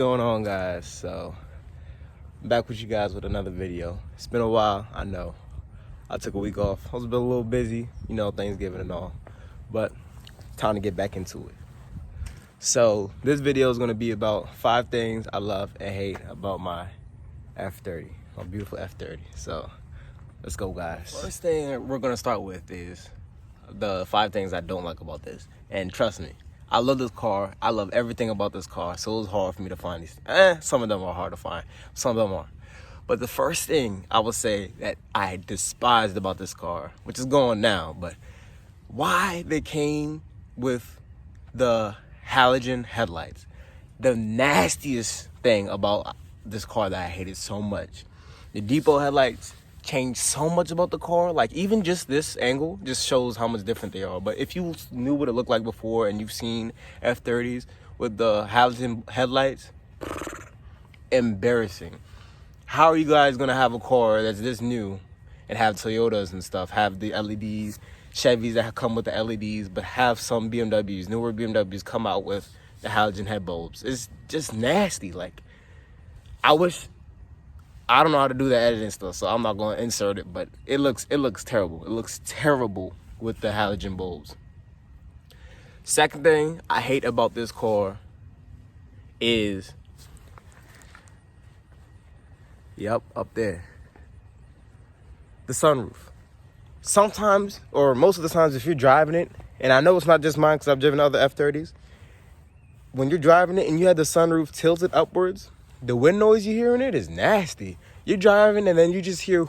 Going on, guys? So I'm back with you guys with another video. It's been a while, I know. I took a week off. I was a little busy, Thanksgiving and all, but time to get back into it. So this video is going to be about 5 things I love and hate about my F30, my beautiful F30. So let's go, guys. First thing we're going to start with is the 5 things I don't like about this. And trust me, I love this car. I love everything about this car. So it was hard for me to find these. Some of them are hard to find. Some of them are. But the first thing I would say that I despised about this car, which is gone now, but why they came with the halogen headlights. The nastiest thing about this car that I hated so much. The depot headlights changed so much about the car. Like, even just this angle just shows how much different they are. But if you knew what it looked like before and you've seen F30s with the halogen headlights, embarrassing. How are you guys gonna have a car that's this new and have Toyotas and stuff, have the LEDs, Chevys that come with the LEDs, but have some BMWs, newer BMWs come out with the halogen head bulbs? It's just nasty. Like, I don't know how to do the editing stuff, so I'm not going to insert it, but it looks terrible. It looks terrible with the halogen bulbs. Second thing I hate about this car is, up there, the sunroof. Sometimes, or most of the times, if you're driving it, and I know it's not just mine because I've driven other F30s, when you're driving it and you have the sunroof tilted upwards, the wind noise you hear in it is nasty. You're driving and then you just hear,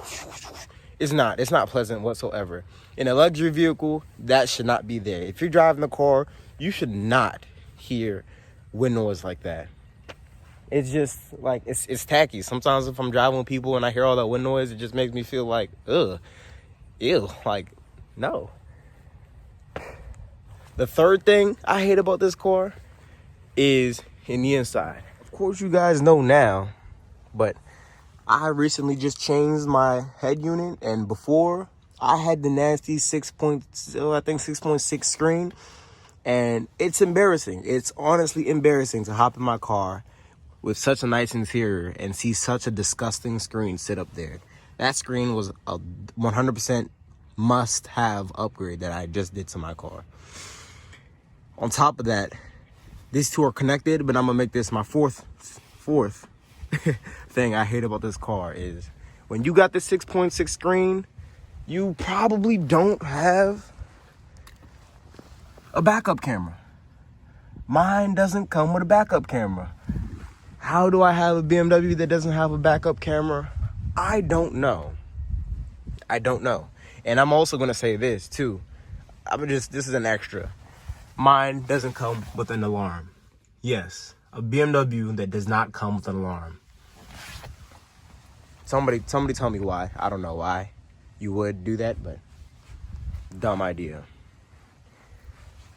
it's not pleasant whatsoever. In a luxury vehicle, that should not be there. If you're driving a car, you should not hear wind noise like that. It's just like, it's tacky. Sometimes if I'm driving with people and I hear all that wind noise, it just makes me feel like, ew, like, no. The third thing I hate about this car is in the inside. Of course, you guys know now, but I recently just changed my head unit, and before I had the nasty 6.6 screen, and it's embarrassing. It's honestly embarrassing to hop in my car with such a nice interior and see such a disgusting screen sit up there. That screen was a 100% must-have upgrade that I just did to my car. On top of that, these two are connected, but I'm gonna make this my fourth thing I hate about this car is when you got the 6.6 screen, you probably don't have a backup camera. Mine doesn't come with a backup camera. How do I have a BMW that doesn't have a backup camera? I don't know. And I'm also gonna say this too. This is an extra. Mine doesn't come with an alarm. Yes, a BMW that does not come with an alarm. Somebody tell me why. I don't know why you would do that, but dumb idea.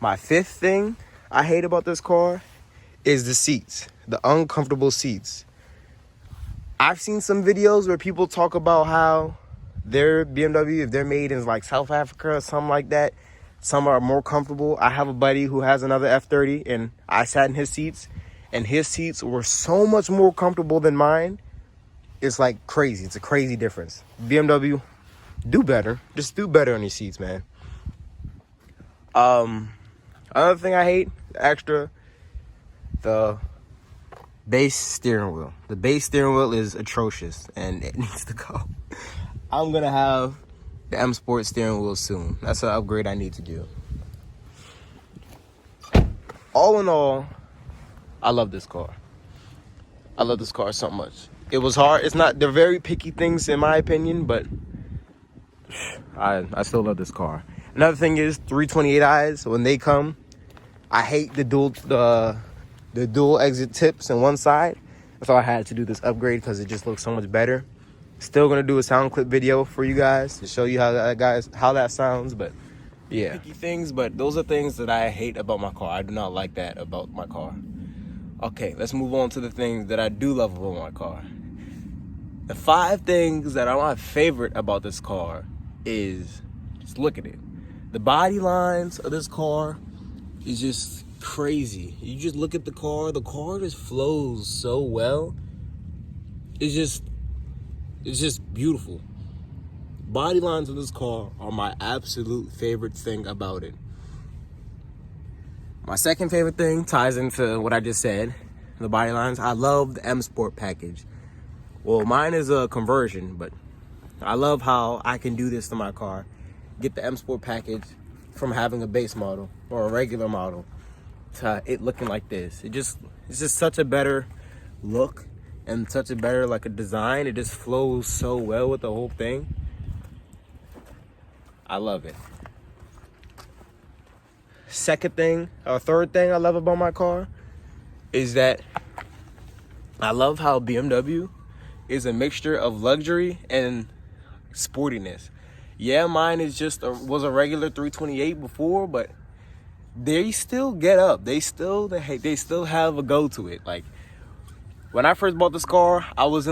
My fifth thing I hate about this car is the seats, the uncomfortable seats. I've seen some videos where people talk about how their BMW, if they're made in like South Africa or something like that, some are more comfortable. I have a buddy who has another F30, and I sat in his seats, and his seats were so much more comfortable than mine. It's like crazy. It's a crazy difference. BMW, do better. Just do better on your seats, man. Another thing I hate, extra, the base steering wheel. The base steering wheel is atrocious, and it needs to go. I'm gonna have the M Sport steering wheel soon. That's an upgrade I need to do. All in all, I love this car. I love this car so much. It was hard. They're very picky things in my opinion, but I still love this car. Another thing is 328i's, when they come, I hate the dual exit tips on one side. So I had to do this upgrade because it just looks so much better. Still gonna do a sound clip video for you guys to show you how that sounds, but yeah. Picky things, but those are things that I hate about my car. I do not like that about my car. Okay, let's move on to the things that I do love about my car. The 5 things that are my favorite about this car is, just look at it. The body lines of this car is just crazy. You just look at the car just flows so well. It's just beautiful. Body lines of this car are my absolute favorite thing about it. My second favorite thing ties into what I just said, the body lines. I love the M Sport package. Well, mine is a conversion, but I love how I can do this to my car. Get the M Sport package from having a base model or a regular model to it looking like this. It's just such a better look and such a better like a design. It just flows so well with the whole thing. I love it. Third thing I love about my car is that I love how BMW is a mixture of luxury and sportiness. Yeah, mine is was a regular 328 before, but they still get up. They still have a go to it. Like when I first bought this car, I was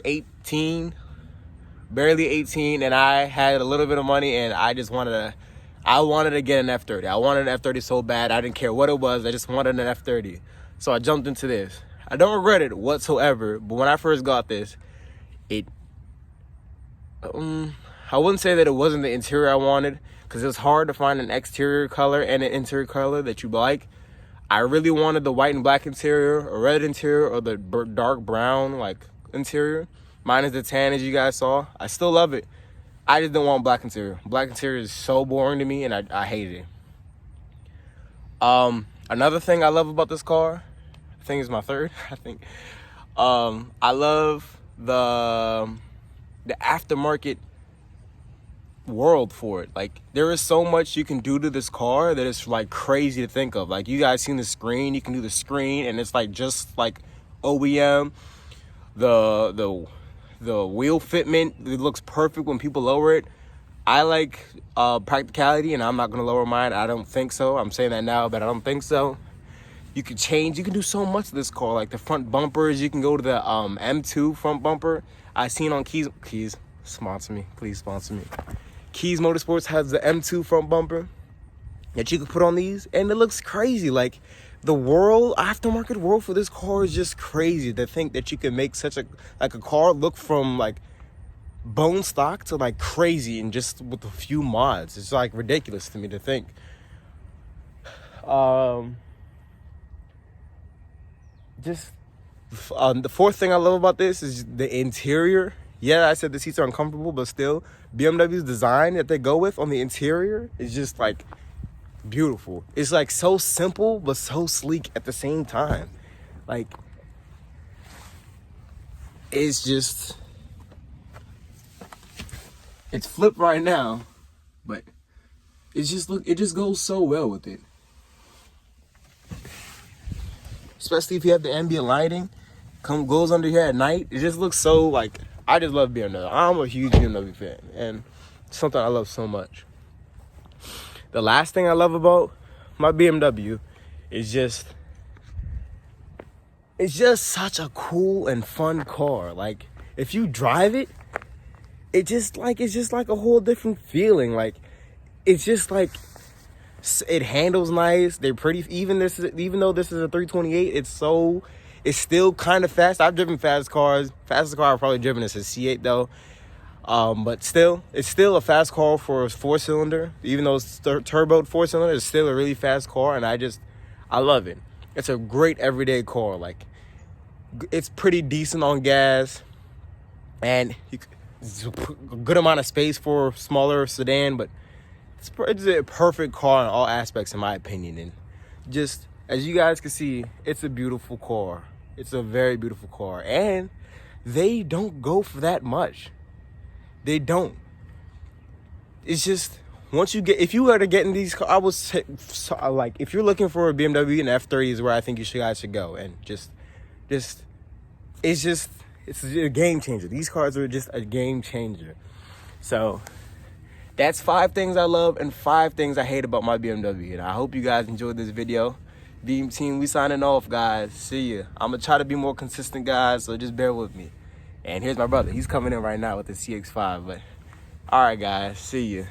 18, barely 18, and I had a little bit of money, and I wanted to get an F30. I wanted an F30 so bad. I didn't care what it was. I just wanted an F30. So I jumped into this. I don't regret it whatsoever, but when I first got this, I wouldn't say that it wasn't the interior I wanted, because it's hard to find an exterior color and an interior color that you like. I really wanted the white and black interior, a red interior, or the dark brown like interior. Mine is the tan, as you guys saw. I still love it. I just don't want black interior. Black interior is so boring to me, and I hate it. Another thing I love about this car, I think is my third, I love the aftermarket world for it. Like, there is so much you can do to this car that it's like crazy to think of. Like, you guys seen the screen, you can do the screen, and it's like just like OEM. The wheel fitment, it looks perfect when people lower it. I like practicality, and I'm not gonna lower mine. I don't think so. I'm saying that now, but I don't think so. You can do so much to this car. Like the front bumpers, you can go to the M2 front bumper. I seen on Keys, sponsor me, please sponsor me. Keys Motorsports has the M2 front bumper that you can put on these, and it looks crazy. Like, the aftermarket world for this car is just crazy to think that you can make such a car look from like bone stock to like crazy, and just with a few mods. It's like ridiculous to me to think. The fourth thing I love about this is the interior. Yeah, I said the seats are uncomfortable, but still, BMW's design that they go with on the interior is just like beautiful. It's like so simple, but so sleek at the same time. Like, it's flipped right now, but it just goes so well with it. Especially if you have the ambient lighting, goes under here at night. It just looks so like, I just love BMW. I'm a huge BMW fan, and it's something I love so much. The last thing I love about my BMW is it's just such a cool and fun car. Like, if you drive it, it's just like a whole different feeling. Like, it's just like, it handles nice. They're pretty. Even though this is a 328, it's still kind of fast. I've driven fast cars. Fastest car I've probably driven is a C8 though. But still, it's still a fast car for a 4-cylinder. Even though it's turbo 4-cylinder, it's still a really fast car, and I love it. It's a great everyday car. Like, it's pretty decent on gas, and it's a good amount of space for a smaller sedan, but it's a perfect car in all aspects, in my opinion. And just, as you guys can see, it's a beautiful car. It's a very beautiful car, and they don't go for that much. They don't. It's just, if you were to get in these cars, I would say, like, if you're looking for a BMW, an F30 is where I think guys should go. And it's a game changer. These cars are just a game changer. So that's 5 things I love and 5 things I hate about my BMW. And I hope you guys enjoyed this video. Beam Team, we signing off, guys. See ya. I'm gonna try to be more consistent, guys, so just bear with me. And here's my brother. He's coming in right now with the CX-5. But all right, guys. See ya.